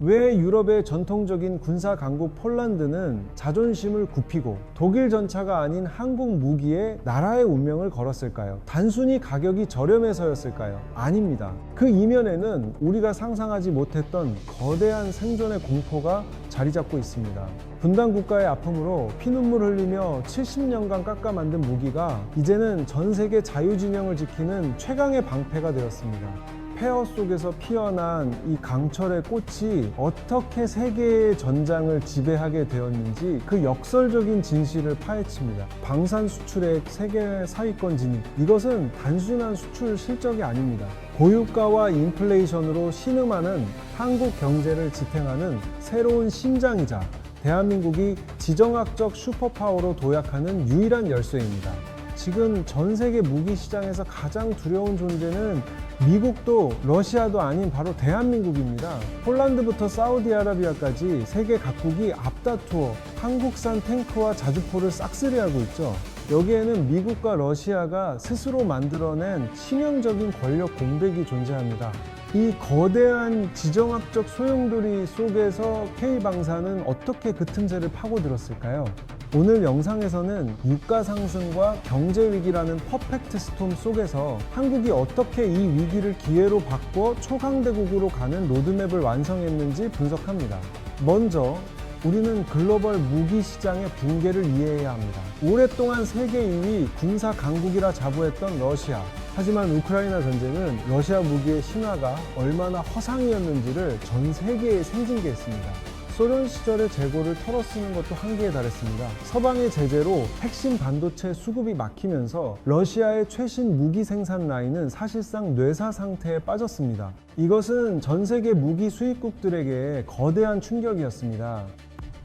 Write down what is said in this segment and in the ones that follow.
왜 유럽의 전통적인 군사 강국 폴란드는 자존심을 굽히고 독일 전차가 아닌 한국 무기에 나라의 운명을 걸었을까요? 단순히 가격이 저렴해서였을까요? 아닙니다. 그 이면에는 우리가 상상하지 못했던 거대한 생존의 공포가 자리 잡고 있습니다. 분단 국가의 아픔으로 피눈물 흘리며 70년간 깎아 만든 무기가 이제는 전 세계 자유진영을 지키는 최강의 방패가 되었습니다. 폐허 속에서 피어난 이 강철의 꽃이 어떻게 세계의 전장을 지배하게 되었는지 그 역설적인 진실을 파헤칩니다. 방산 수출의 세계 사위권 진입, 이것은 단순한 수출 실적이 아닙니다. 고유가와 인플레이션으로 신음하는 한국 경제를 지탱하는 새로운 심장이자 대한민국이 지정학적 슈퍼파워로 도약하는 유일한 열쇠입니다. 지금 전 세계 무기 시장에서 가장 두려운 존재는 미국도 러시아도 아닌 바로 대한민국입니다. 폴란드부터 사우디아라비아까지 세계 각국이 앞다투어 한국산 탱크와 자주포를 싹쓸이하고 있죠. 여기에는 미국과 러시아가 스스로 만들어낸 치명적인 권력 공백이 존재합니다. 이 거대한 지정학적 소용돌이 속에서 K방사는 어떻게 그 틈새를 파고들었을까요? 오늘 영상에서는 유가 상승과 경제 위기라는 퍼펙트 스톰 속에서 한국이 어떻게 이 위기를 기회로 바꿔 초강대국으로 가는 로드맵을 완성했는지 분석합니다. 먼저 우리는 글로벌 무기 시장의 붕괴를 이해해야 합니다. 오랫동안 세계 2위 군사 강국이라 자부했던 러시아. 하지만 우크라이나 전쟁은 러시아 무기의 신화가 얼마나 허상이었는지를 전 세계에 생중계했습니다. 소련 시절의 재고를 털어쓰는 것도 한계에 달했습니다. 서방의 제재로 핵심 반도체 수급이 막히면서 러시아의 최신 무기 생산 라인은 사실상 뇌사 상태에 빠졌습니다. 이것은 전 세계 무기 수입국들에게 거대한 충격이었습니다.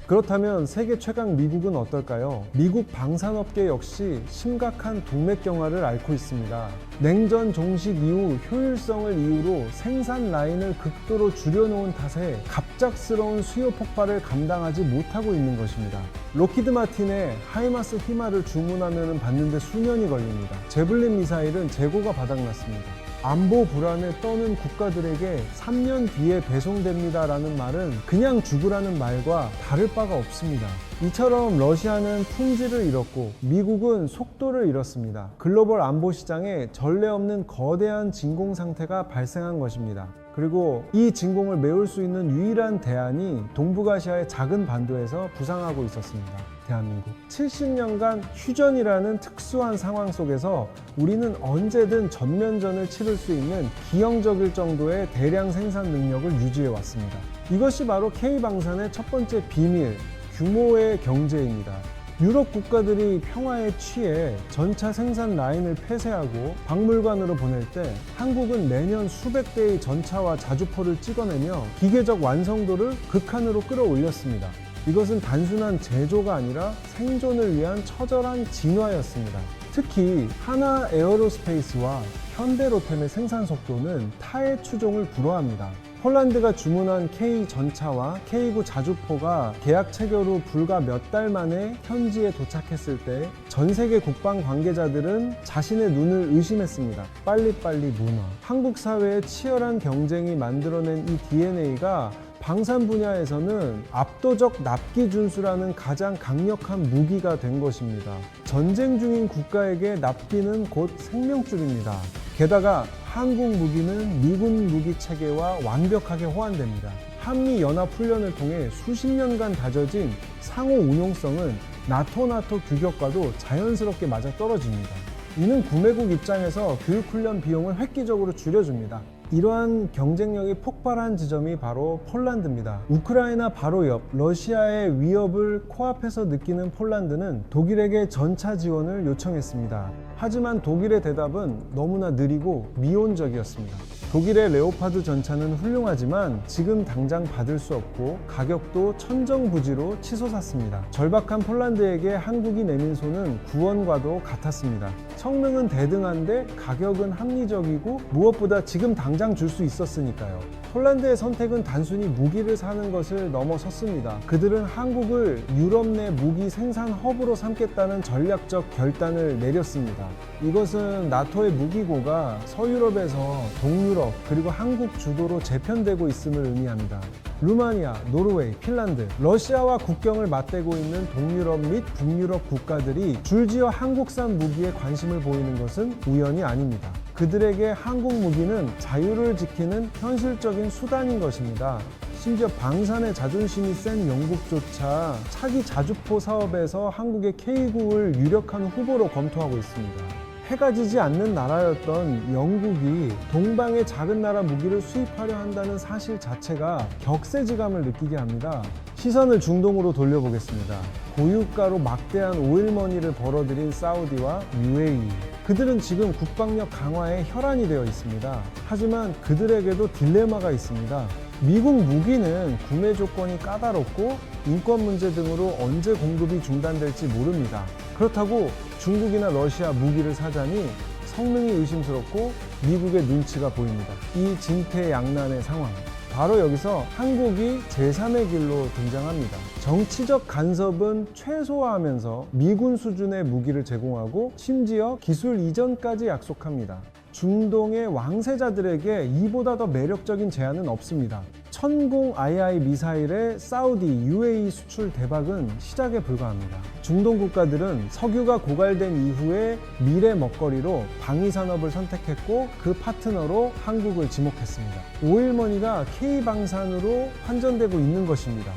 그렇다면 세계 최강 미국은 어떨까요? 미국 방산업계 역시 심각한 동맥경화를 앓고 있습니다. 냉전 종식 이후 효율성을 이유로 생산 라인을 극도로 줄여놓은 탓에 갑작스러운 수요 폭발을 감당하지 못하고 있는 것입니다. 록히드 마틴의 하이마스 히마를 주문하면 받는데 수년이 걸립니다. 제블린 미사일은 재고가 바닥났습니다. 안보 불안에 떠는 국가들에게 3년 뒤에 배송됩니다 라는 말은 그냥 죽으라는 말과 다를 바가 없습니다. 이처럼 러시아는 품질을 잃었고 미국은 속도를 잃었습니다. 글로벌 안보 시장에 전례 없는 거대한 진공 상태가 발생한 것입니다. 그리고 이 진공을 메울 수 있는 유일한 대안이 동북아시아의 작은 반도에서 부상하고 있었습니다. 대한민국. 70년간 휴전이라는 특수한 상황 속에서 우리는 언제든 전면전을 치를 수 있는 기형적일 정도의 대량 생산 능력을 유지해 왔습니다. 이것이 바로 K방산의 첫 번째 비밀, 규모의 경제입니다. 유럽 국가들이 평화에 취해 전차 생산 라인을 폐쇄하고 박물관으로 보낼 때 한국은 매년 수백 대의 전차와 자주포를 찍어내며 기계적 완성도를 극한으로 끌어올렸습니다. 이것은 단순한 제조가 아니라 생존을 위한 처절한 진화였습니다. 특히 하나 에어로스페이스와 현대로템의 생산 속도는 타의 추종을 불허합니다. 폴란드가 주문한 K 전차와 K9 자주포가 계약 체결 후 불과 몇 달 만에 현지에 도착했을 때 전 세계 국방 관계자들은 자신의 눈을 의심했습니다. 빨리빨리 무너. 한국 사회의 치열한 경쟁이 만들어낸 이 DNA가 방산 분야에서는 압도적 납기 준수라는 가장 강력한 무기가 된 것입니다. 전쟁 중인 국가에게 납기는 곧 생명줄입니다. 게다가 한국 무기는 미군 무기 체계와 완벽하게 호환됩니다. 한미 연합 훈련을 통해 수십 년간 다져진 상호 운용성은 나토 규격과도 자연스럽게 맞아떨어집니다. 이는 구매국 입장에서 교육훈련 비용을 획기적으로 줄여줍니다. 이러한 경쟁력이 폭발한 지점이 바로 폴란드입니다. 우크라이나 바로 옆 러시아의 위협을 코앞에서 느끼는 폴란드는 독일에게 전차 지원을 요청했습니다. 하지만 독일의 대답은 너무나 느리고 미온적이었습니다. 독일의 레오파드 전차는 훌륭하지만 지금 당장 받을 수 없고 가격도 천정부지로 치솟았습니다. 절박한 폴란드에게 한국이 내민 손은 구원과도 같았습니다. 성능은 대등한데 가격은 합리적이고 무엇보다 지금 당장 줄 수 있었으니까요. 폴란드의 선택은 단순히 무기를 사는 것을 넘어섰습니다. 그들은 한국을 유럽 내 무기 생산 허브로 삼겠다는 전략적 결단을 내렸습니다. 이것은 나토의 무기고가 서유럽에서 동유럽 그리고 한국 주도로 재편되고 있음을 의미합니다. 루마니아, 노르웨이, 핀란드, 러시아와 국경을 맞대고 있는 동유럽 및 북유럽 국가들이 줄지어 한국산 무기에 관심을 보이는 것은 우연이 아닙니다. 그들에게 한국 무기는 자유를 지키는 현실적인 수단인 것입니다. 심지어 방산의 자존심이 센 영국조차 차기 자주포 사업에서 한국의 K9을 유력한 후보로 검토하고 있습니다. 해가 지지 않는 나라였던 영국이 동방의 작은 나라 무기를 수입하려 한다는 사실 자체가 격세지감을 느끼게 합니다. 시선을 중동으로 돌려보겠습니다. 고유가로 막대한 오일머니를 벌어들인 사우디와 UAE. 그들은 지금 국방력 강화에 혈안이 되어 있습니다. 하지만 그들에게도 딜레마가 있습니다. 미국 무기는 구매 조건이 까다롭고 인권 문제 등으로 언제 공급이 중단될지 모릅니다. 그렇다고 중국이나 러시아 무기를 사자니 성능이 의심스럽고 미국의 눈치가 보입니다. 이 진퇴양난의 상황. 바로 여기서 한국이 제3의 길로 등장합니다. 정치적 간섭은 최소화하면서 미군 수준의 무기를 제공하고 심지어 기술 이전까지 약속합니다. 중동의 왕세자들에게 이보다 더 매력적인 제안은 없습니다. 천공 II 미사일의 사우디, UAE 수출 대박은 시작에 불과합니다. 중동 국가들은 석유가 고갈된 이후에 미래 먹거리로 방위산업을 선택했고 그 파트너로 한국을 지목했습니다. 오일머니가 K방산으로 환전되고 있는 것입니다.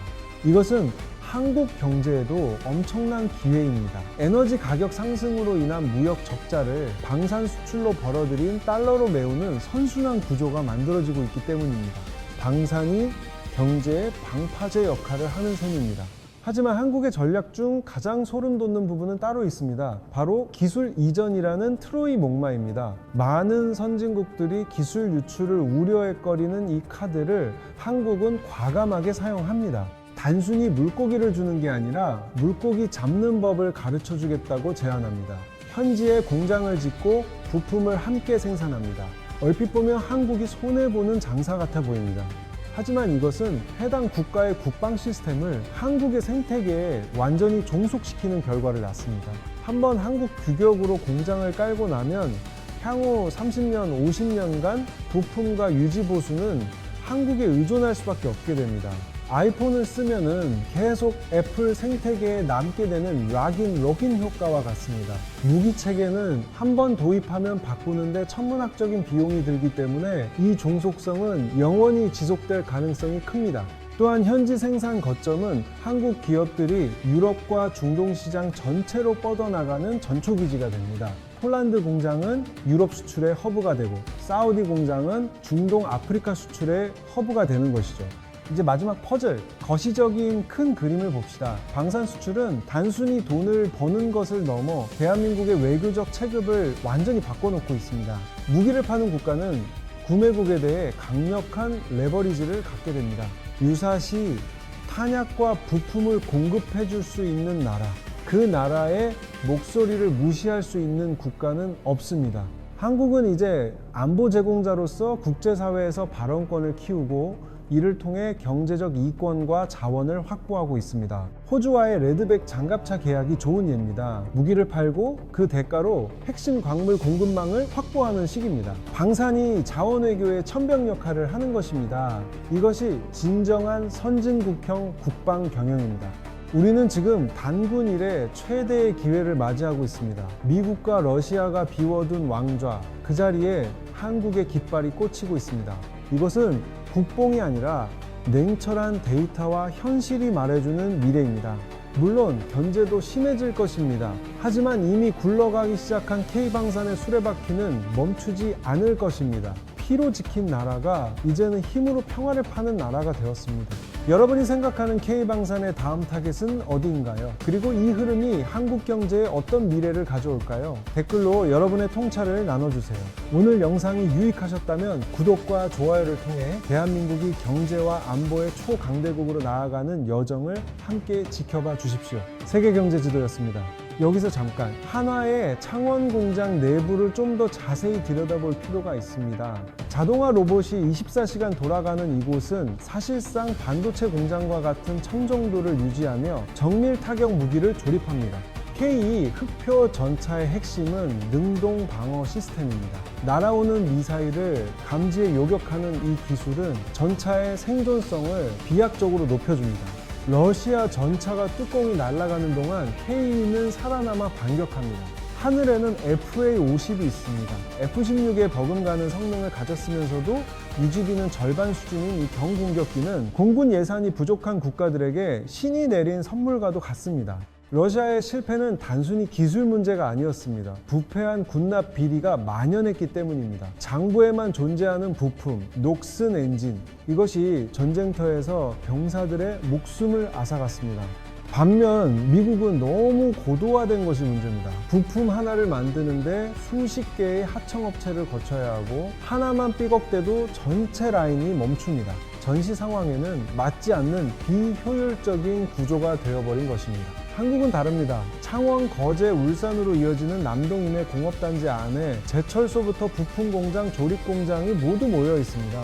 이것은 한국 경제에도 엄청난 기회입니다. 에너지 가격 상승으로 인한 무역 적자를 방산 수출로 벌어들인 달러로 메우는 선순환 구조가 만들어지고 있기 때문입니다. 방산이 경제의 방파제 역할을 하는 셈입니다. 하지만 한국의 전략 중 가장 소름 돋는 부분은 따로 있습니다. 바로 기술 이전이라는 트로이 목마입니다. 많은 선진국들이 기술 유출을 우려했거리는 이 카드를 한국은 과감하게 사용합니다. 단순히 물고기를 주는 게 아니라 물고기 잡는 법을 가르쳐 주겠다고 제안합니다. 현지에 공장을 짓고 부품을 함께 생산합니다. 얼핏 보면 한국이 손해보는 장사 같아 보입니다. 하지만 이것은 해당 국가의 국방 시스템을 한국의 생태계에 완전히 종속시키는 결과를 낳습니다. 한번 한국 규격으로 공장을 깔고 나면 향후 30년, 50년간 부품과 유지 보수는 한국에 의존할 수밖에 없게 됩니다. 아이폰을 쓰면은 계속 애플 생태계에 남게 되는 락인, 록인 효과와 같습니다. 무기 체계는 한번 도입하면 바꾸는데 천문학적인 비용이 들기 때문에 이 종속성은 영원히 지속될 가능성이 큽니다. 또한 현지 생산 거점은 한국 기업들이 유럽과 중동 시장 전체로 뻗어나가는 전초기지가 됩니다. 폴란드 공장은 유럽 수출의 허브가 되고 사우디 공장은 중동 아프리카 수출의 허브가 되는 것이죠. 이제 마지막 퍼즐, 거시적인 큰 그림을 봅시다. 방산 수출은 단순히 돈을 버는 것을 넘어 대한민국의 외교적 체급을 완전히 바꿔놓고 있습니다. 무기를 파는 국가는 구매국에 대해 강력한 레버리지를 갖게 됩니다. 유사시 탄약과 부품을 공급해 줄 수 있는 나라, 그 나라의 목소리를 무시할 수 있는 국가는 없습니다. 한국은 이제 안보 제공자로서 국제사회에서 발언권을 키우고 이를 통해 경제적 이권과 자원을 확보하고 있습니다. 호주와의 레드백 장갑차 계약이 좋은 예입니다. 무기를 팔고 그 대가로 핵심 광물 공급망을 확보하는 식입니다. 방산이 자원외교의 천병 역할을 하는 것입니다. 이것이 진정한 선진국형 국방 경영입니다. 우리는 지금 단군 이래 최대의 기회를 맞이하고 있습니다. 미국과 러시아가 비워둔 왕좌, 그 자리에 한국의 깃발이 꽂히고 있습니다. 이것은 국뽕이 아니라 냉철한 데이터와 현실이 말해주는 미래입니다. 물론 견제도 심해질 것입니다. 하지만 이미 굴러가기 시작한 K방산의 수레바퀴는 멈추지 않을 것입니다. 피로 지킨 나라가 이제는 힘으로 평화를 파는 나라가 되었습니다. 여러분이 생각하는 K방산의 다음 타겟은 어디인가요? 그리고 이 흐름이 한국 경제에 어떤 미래를 가져올까요? 댓글로 여러분의 통찰을 나눠주세요. 오늘 영상이 유익하셨다면 구독과 좋아요를 통해 대한민국이 경제와 안보의 초강대국으로 나아가는 여정을 함께 지켜봐 주십시오. 세계경제지도였습니다. 여기서 잠깐 한화의 창원 공장 내부를 좀 더 자세히 들여다볼 필요가 있습니다. 자동화 로봇이 24시간 돌아가는 이곳은 사실상 반도체 공장과 같은 청정도를 유지하며 정밀 타격 무기를 조립합니다. K2 흑표 전차의 핵심은 능동 방어 시스템입니다. 날아오는 미사일을 감지에 요격하는 이 기술은 전차의 생존성을 비약적으로 높여줍니다. 러시아 전차가 뚜껑이 날아가는 동안 K2는 살아남아 반격합니다. 하늘에는 FA-50이 있습니다. F-16에 버금가는 성능을 가졌으면서도 유지비는 절반 수준인 이 경공격기는 공군 예산이 부족한 국가들에게 신이 내린 선물과도 같습니다. 러시아의 실패는 단순히 기술 문제가 아니었습니다. 부패한 군납 비리가 만연했기 때문입니다. 장부에만 존재하는 부품, 녹슨 엔진, 이것이 전쟁터에서 병사들의 목숨을 앗아갔습니다. 반면 미국은 너무 고도화된 것이 문제입니다. 부품 하나를 만드는데 수십 개의 하청업체를 거쳐야 하고 하나만 삐걱대도 전체 라인이 멈춥니다. 전시 상황에는 맞지 않는 비효율적인 구조가 되어버린 것입니다. 한국은 다릅니다. 창원, 거제, 울산으로 이어지는 남동인의 공업단지 안에 제철소부터 부품 공장, 조립 공장이 모두 모여 있습니다.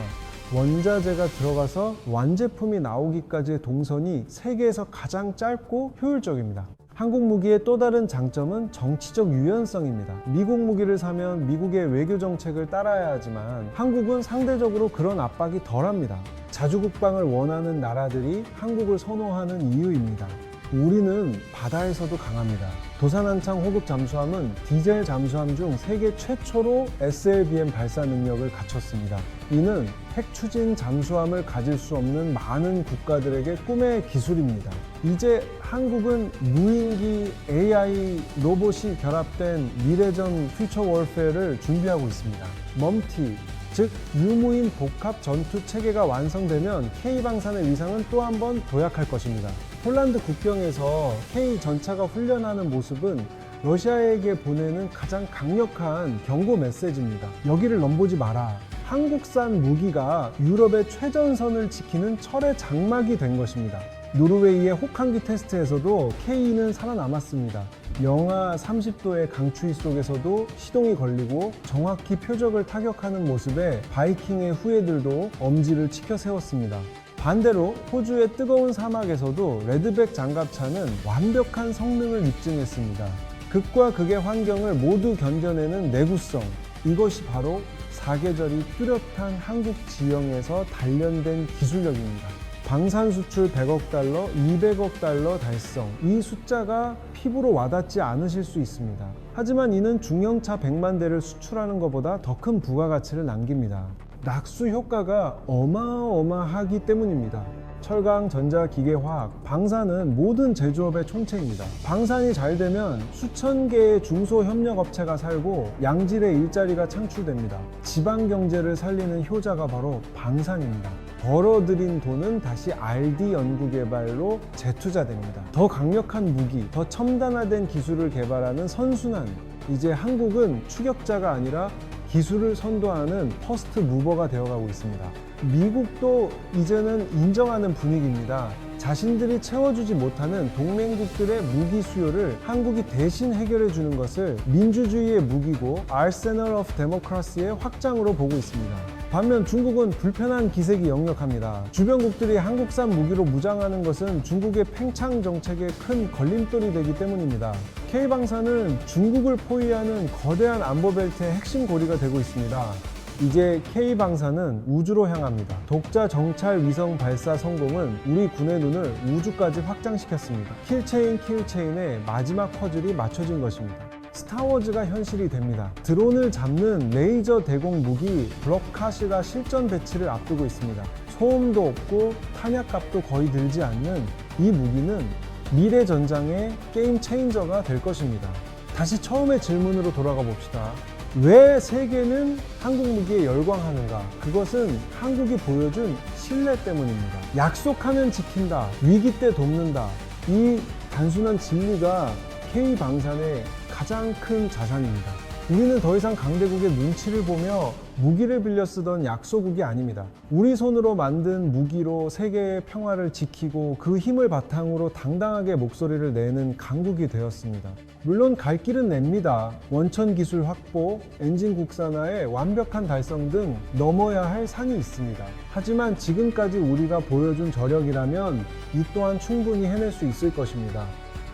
원자재가 들어가서 완제품이 나오기까지의 동선이 세계에서 가장 짧고 효율적입니다. 한국 무기의 또 다른 장점은 정치적 유연성입니다. 미국 무기를 사면 미국의 외교 정책을 따라야 하지만 한국은 상대적으로 그런 압박이 덜합니다. 자주국방을 원하는 나라들이 한국을 선호하는 이유입니다. 우리는 바다에서도 강합니다. 도산한창 호급 잠수함은 디젤 잠수함 중 세계 최초로 SLBM 발사 능력을 갖췄습니다. 이는 핵 추진 잠수함을 가질 수 없는 많은 국가들에게 꿈의 기술입니다. 이제 한국은 무인기, AI, 로봇이 결합된 미래전 퓨처 월페어를 준비하고 있습니다. 멈티, 즉 유무인 복합 전투 체계가 완성되면 K방산의 위상은 또 한 번 도약할 것입니다. 폴란드 국경에서 K 전차가 훈련하는 모습은 러시아에게 보내는 가장 강력한 경고 메시지입니다. 여기를 넘보지 마라. 한국산 무기가 유럽의 최전선을 지키는 철의 장막이 된 것입니다. 노르웨이의 혹한기 테스트에서도 K는 살아남았습니다. 영하 30도의 강추위 속에서도 시동이 걸리고 정확히 표적을 타격하는 모습에 바이킹의 후예들도 엄지를 치켜 세웠습니다. 반대로 호주의 뜨거운 사막에서도 레드백 장갑차는 완벽한 성능을 입증했습니다. 극과 극의 환경을 모두 견뎌내는 내구성, 이것이 바로 사계절이 뚜렷한 한국 지형에서 단련된 기술력입니다. 방산 수출 100억 달러, 200억 달러 달성, 이 숫자가 피부로 와닿지 않으실 수 있습니다. 하지만 이는 중형차 100만 대를 수출하는 것보다 더 큰 부가가치를 남깁니다. 낙수 효과가 어마어마하기 때문입니다. 철강, 전자, 기계, 화학, 방산은 모든 제조업의 총체입니다. 방산이 잘 되면 수천 개의 중소협력업체가 살고 양질의 일자리가 창출됩니다. 지방경제를 살리는 효자가 바로 방산입니다. 벌어들인 돈은 다시 R&D 연구개발로 재투자됩니다. 더 강력한 무기, 더 첨단화된 기술을 개발하는 선순환. 이제 한국은 추격자가 아니라 기술을 선도하는 퍼스트 무버가 되어가고 있습니다. 미국도 이제는 인정하는 분위기입니다. 자신들이 채워주지 못하는 동맹국들의 무기 수요를 한국이 대신 해결해 주는 것을 민주주의의 무기고 Arsenal of Democracy의 확장으로 보고 있습니다. 반면 중국은 불편한 기색이 역력합니다. 주변국들이 한국산 무기로 무장하는 것은 중국의 팽창 정책에 큰 걸림돌이 되기 때문입니다. K방산은 중국을 포위하는 거대한 안보벨트의 핵심 고리가 되고 있습니다. 이제 K방산은 우주로 향합니다. 독자 정찰 위성 발사 성공은 우리 군의 눈을 우주까지 확장시켰습니다. 킬체인의 마지막 퍼즐이 맞춰진 것입니다. 스타워즈가 현실이 됩니다. 드론을 잡는 레이저 대공 무기 블럭카시가 실전 배치를 앞두고 있습니다. 소음도 없고 탄약값도 거의 들지 않는 이 무기는 미래 전장의 게임 체인저가 될 것입니다. 다시 처음의 질문으로 돌아가 봅시다. 왜 세계는 한국 무기에 열광하는가? 그것은 한국이 보여준 신뢰 때문입니다. 약속하면 지킨다, 위기 때 돕는다. 이 단순한 진리가 K방산의 가장 큰 자산입니다. 우리는 더 이상 강대국의 눈치를 보며 무기를 빌려 쓰던 약소국이 아닙니다. 우리 손으로 만든 무기로 세계의 평화를 지키고 그 힘을 바탕으로 당당하게 목소리를 내는 강국이 되었습니다. 물론 갈 길은 냅니다. 원천 기술 확보, 엔진 국산화의 완벽한 달성 등 넘어야 할 산이 있습니다. 하지만 지금까지 우리가 보여준 저력이라면 이 또한 충분히 해낼 수 있을 것입니다.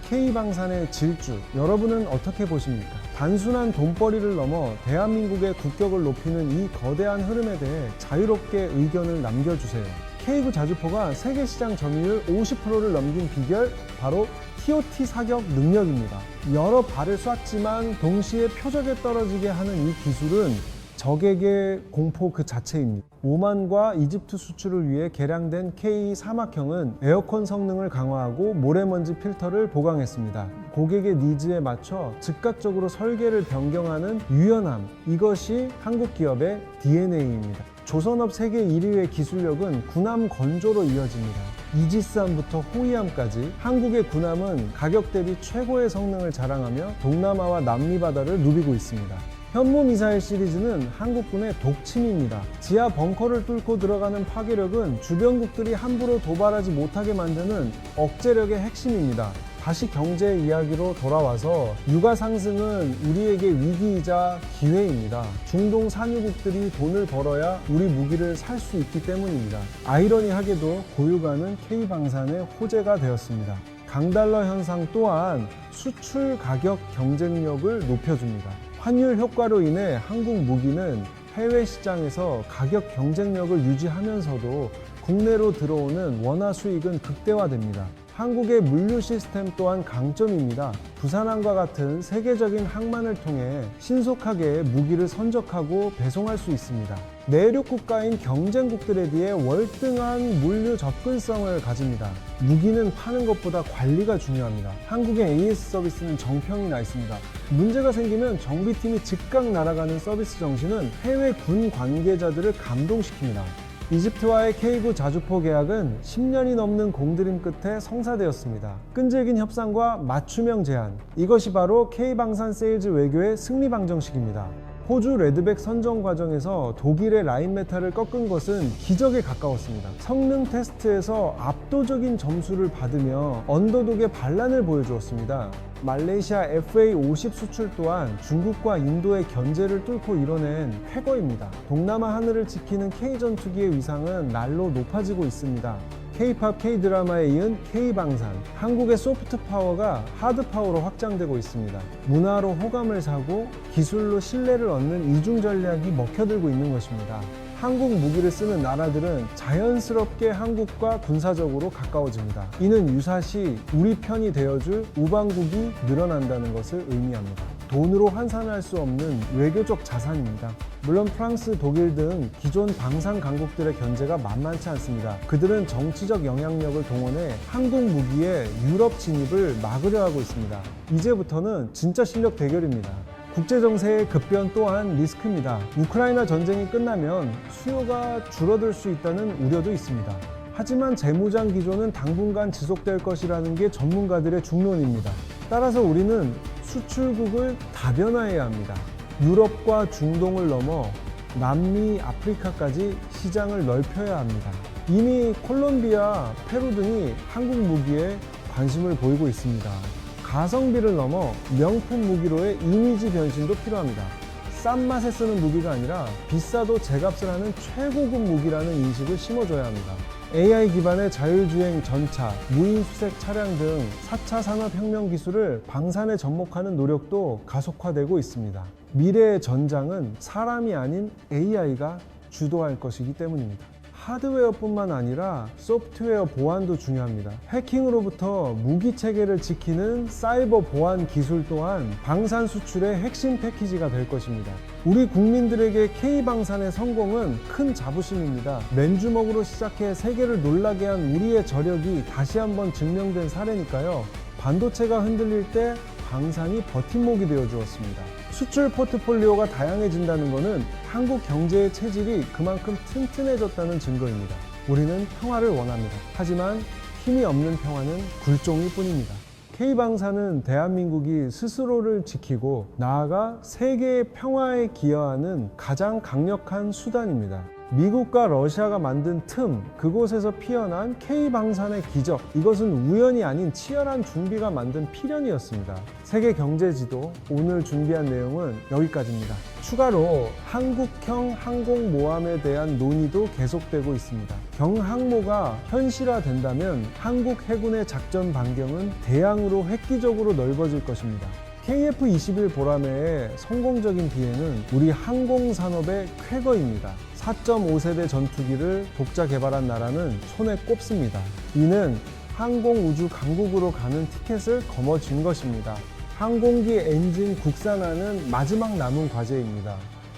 K방산의 질주, 여러분은 어떻게 보십니까? 단순한 돈벌이를 넘어 대한민국의 국격을 높이는 이 거대한 흐름에 대해 자유롭게 의견을 남겨주세요. K9 자주포가 세계시장 점유율 50%를 넘긴 비결, 바로 TOT 사격 능력입니다. 여러 발을 쐈지만 동시에 표적에 떨어지게 하는 이 기술은 적에게 공포 그 자체입니다. 오만과 이집트 수출을 위해 개량된 K 사막형은 에어컨 성능을 강화하고 모래먼지 필터를 보강했습니다. 고객의 니즈에 맞춰 즉각적으로 설계를 변경하는 유연함, 이것이 한국 기업의 DNA입니다. 조선업 세계 1위의 기술력은 군함 건조로 이어집니다. 이지스함부터 호위함까지 한국의 군함은 가격 대비 최고의 성능을 자랑하며 동남아와 남미 바다를 누비고 있습니다. 현무 미사일 시리즈는 한국군의 독침입니다. 지하 벙커를 뚫고 들어가는 파괴력은 주변국들이 함부로 도발하지 못하게 만드는 억제력의 핵심입니다. 다시 경제 이야기로 돌아와서 유가 상승은 우리에게 위기이자 기회입니다. 중동 산유국들이 돈을 벌어야 우리 무기를 살 수 있기 때문입니다. 아이러니하게도 고유가는 K방산의 호재가 되었습니다. 강달러 현상 또한 수출 가격 경쟁력을 높여줍니다. 환율 효과로 인해 한국 무기는 해외 시장에서 가격 경쟁력을 유지하면서도 국내로 들어오는 원화 수익은 극대화됩니다. 한국의 물류 시스템 또한 강점입니다. 부산항과 같은 세계적인 항만을 통해 신속하게 무기를 선적하고 배송할 수 있습니다. 내륙 국가인 경쟁국들에 비해 월등한 물류 접근성을 가집니다. 무기는 파는 것보다 관리가 중요합니다. 한국의 AS 서비스는 정평이 나 있습니다. 문제가 생기면 정비팀이 즉각 날아가는 서비스 정신은 해외 군 관계자들을 감동시킵니다. 이집트와의 K9 자주포 계약은 10년이 넘는 공들임 끝에 성사되었습니다. 끈질긴 협상과 맞춤형 제안, 이것이 바로 K방산 세일즈 외교의 승리 방정식입니다. 호주 레드백 선정 과정에서 독일의 라인메탈을 꺾은 것은 기적에 가까웠습니다. 성능 테스트에서 압도적인 점수를 받으며 언더독의 반란을 보여주었습니다. 말레이시아 FA50 수출 또한 중국과 인도의 견제를 뚫고 이뤄낸 쾌거입니다. 동남아 하늘을 지키는 K전투기의 위상은 날로 높아지고 있습니다. K-팝, K-드라마에 이은 K방산, 한국의 소프트 파워가 하드 파워로 확장되고 있습니다. 문화로 호감을 사고 기술로 신뢰를 얻는 이중 전략이 먹혀들고 있는 것입니다. 한국 무기를 쓰는 나라들은 자연스럽게 한국과 군사적으로 가까워집니다. 이는 유사시 우리 편이 되어줄 우방국이 늘어난다는 것을 의미합니다. 돈으로 환산할 수 없는 외교적 자산입니다. 물론 프랑스, 독일 등 기존 방산 강국들의 견제가 만만치 않습니다. 그들은 정치적 영향력을 동원해 한국 무기의 유럽 진입을 막으려 하고 있습니다. 이제부터는 진짜 실력 대결입니다. 국제정세의 급변 또한 리스크입니다. 우크라이나 전쟁이 끝나면 수요가 줄어들 수 있다는 우려도 있습니다. 하지만 재무장 기조는 당분간 지속될 것이라는 게 전문가들의 중론입니다. 따라서 우리는 수출국을 다변화해야 합니다. 유럽과 중동을 넘어 남미, 아프리카까지 시장을 넓혀야 합니다. 이미 콜롬비아, 페루 등이 한국 무기에 관심을 보이고 있습니다. 가성비를 넘어 명품 무기로의 이미지 변신도 필요합니다. 싼 맛에 쓰는 무기가 아니라 비싸도 제값을 하는 최고급 무기라는 인식을 심어줘야 합니다. AI 기반의 자율주행 전차, 무인수색 차량 등 4차 산업혁명 기술을 방산에 접목하는 노력도 가속화되고 있습니다. 미래의 전장은 사람이 아닌 AI가 주도할 것이기 때문입니다. 하드웨어뿐만 아니라 소프트웨어 보안도 중요합니다. 해킹으로부터 무기 체계를 지키는 사이버 보안 기술 또한 방산 수출의 핵심 패키지가 될 것입니다. 우리 국민들에게 K방산의 성공은 큰 자부심입니다. 맨주먹으로 시작해 세계를 놀라게 한 우리의 저력이 다시 한번 증명된 사례니까요. 반도체가 흔들릴 때 방산이 버팀목이 되어 주었습니다. 수출 포트폴리오가 다양해진다는 것은 한국 경제의 체질이 그만큼 튼튼해졌다는 증거입니다. 우리는 평화를 원합니다. 하지만 힘이 없는 평화는 굴종일 뿐입니다. K방사는 대한민국이 스스로를 지키고 나아가 세계의 평화에 기여하는 가장 강력한 수단입니다. 미국과 러시아가 만든 틈, 그곳에서 피어난 K방산의 기적, 이것은 우연이 아닌 치열한 준비가 만든 필연이었습니다. 세계 경제지도, 오늘 준비한 내용은 여기까지입니다. 추가로 한국형 항공모함에 대한 논의도 계속되고 있습니다. 경항모가 현실화된다면 한국 해군의 작전 반경은 대양으로 획기적으로 넓어질 것입니다. KF-21 보라매의 성공적인 비행은 우리 항공산업의 쾌거입니다. 4.5세대 전투기를 독자 개발한 나라는 손에 꼽습니다. 이는 항공우주 강국으로 가는 티켓을 거머쥔 것입니다. 항공기 엔진 국산화는 마지막 남은 과제입니다.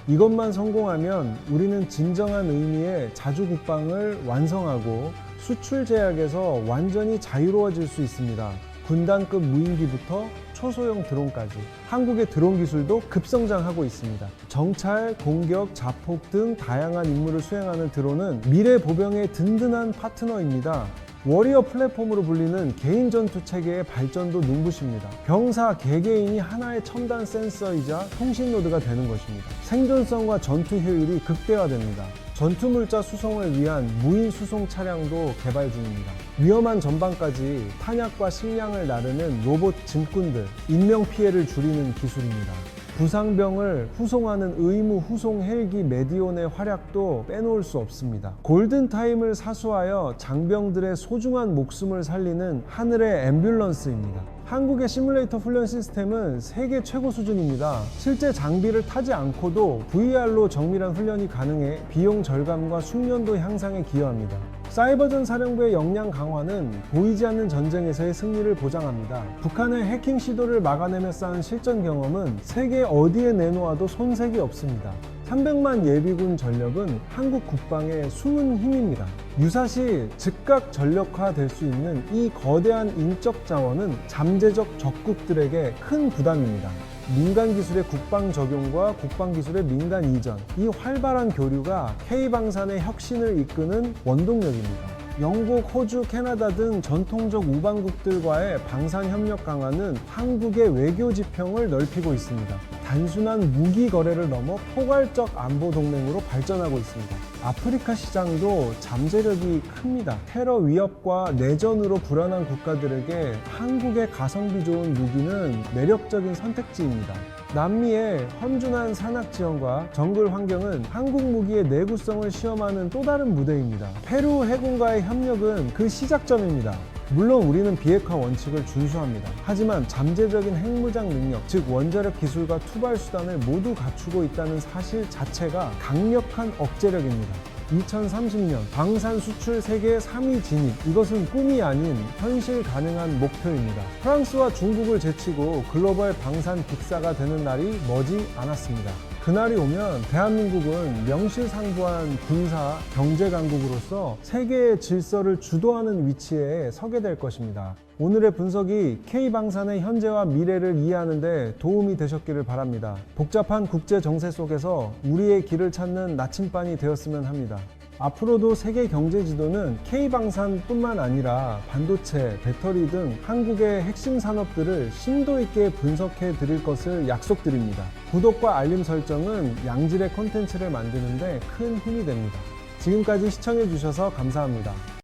이것만 성공하면 우리는 진정한 의미의 자주국방을 완성하고 수출 제약에서 완전히 자유로워질 수 있습니다. 군단급 무인기부터 초소형 드론까지 한국의 드론 기술도 급성장하고 있습니다. 정찰, 공격, 자폭 등 다양한 임무를 수행하는 드론은 미래 보병의 든든한 파트너입니다. 워리어 플랫폼으로 불리는 개인 전투 체계의 발전도 눈부십니다. 병사 개개인이 하나의 첨단 센서이자 통신 노드가 되는 것입니다. 생존성과 전투 효율이 극대화됩니다. 전투물자 수송을 위한 무인 수송 차량도 개발 중입니다. 위험한 전방까지 탄약과 식량을 나르는 로봇 짐꾼들, 인명피해를 줄이는 기술입니다. 부상병을 후송하는 의무 후송 헬기 메디온의 활약도 빼놓을 수 없습니다. 골든타임을 사수하여 장병들의 소중한 목숨을 살리는 하늘의 앰뷸런스입니다. 한국의 시뮬레이터 훈련 시스템은 세계 최고 수준입니다. 실제 장비를 타지 않고도 VR로 정밀한 훈련이 가능해 비용 절감과 숙련도 향상에 기여합니다. 사이버전 사령부의 역량 강화는 보이지 않는 전쟁에서의 승리를 보장합니다. 북한의 해킹 시도를 막아내며 쌓은 실전 경험은 세계 어디에 내놓아도 손색이 없습니다. 300만 예비군 전력은 한국 국방의 숨은 힘입니다. 유사시 즉각 전력화될 수 있는 이 거대한 인적 자원은 잠재적 적국들에게 큰 부담입니다. 민간 기술의 국방 적용과 국방 기술의 민간 이전, 이 활발한 교류가 K방산의 혁신을 이끄는 원동력입니다. 영국, 호주, 캐나다 등 전통적 우방국들과의 방산 협력 강화는 한국의 외교 지평을 넓히고 있습니다. 단순한 무기 거래를 넘어 포괄적 안보 동맹으로 발전하고 있습니다. 아프리카 시장도 잠재력이 큽니다. 테러 위협과 내전으로 불안한 국가들에게 한국의 가성비 좋은 무기는 매력적인 선택지입니다. 남미의 험준한 산악 지형과 정글 환경은 한국 무기의 내구성을 시험하는 또 다른 무대입니다. 페루 해군과의 협력은 그 시작점입니다. 물론 우리는 비핵화 원칙을 준수합니다. 하지만 잠재적인 핵무장 능력, 즉 원자력 기술과 투발 수단을 모두 갖추고 있다는 사실 자체가 강력한 억제력입니다. 2030년 방산 수출 세계 3위 진입, 이것은 꿈이 아닌 현실 가능한 목표입니다. 프랑스와 중국을 제치고 글로벌 방산 빅사가 되는 날이 머지 않았습니다. 그날이 오면 대한민국은 명실상부한 군사, 경제 강국으로서 세계의 질서를 주도하는 위치에 서게 될 것입니다. 오늘의 분석이 K방산의 현재와 미래를 이해하는 데 도움이 되셨기를 바랍니다. 복잡한 국제 정세 속에서 우리의 길을 찾는 나침반이 되었으면 합니다. 앞으로도 세계 경제 지도는 K방산뿐만 아니라 반도체, 배터리 등 한국의 핵심 산업들을 심도 있게 분석해 드릴 것을 약속드립니다. 구독과 알림 설정은 양질의 콘텐츠를 만드는 데 큰 힘이 됩니다. 지금까지 시청해 주셔서 감사합니다.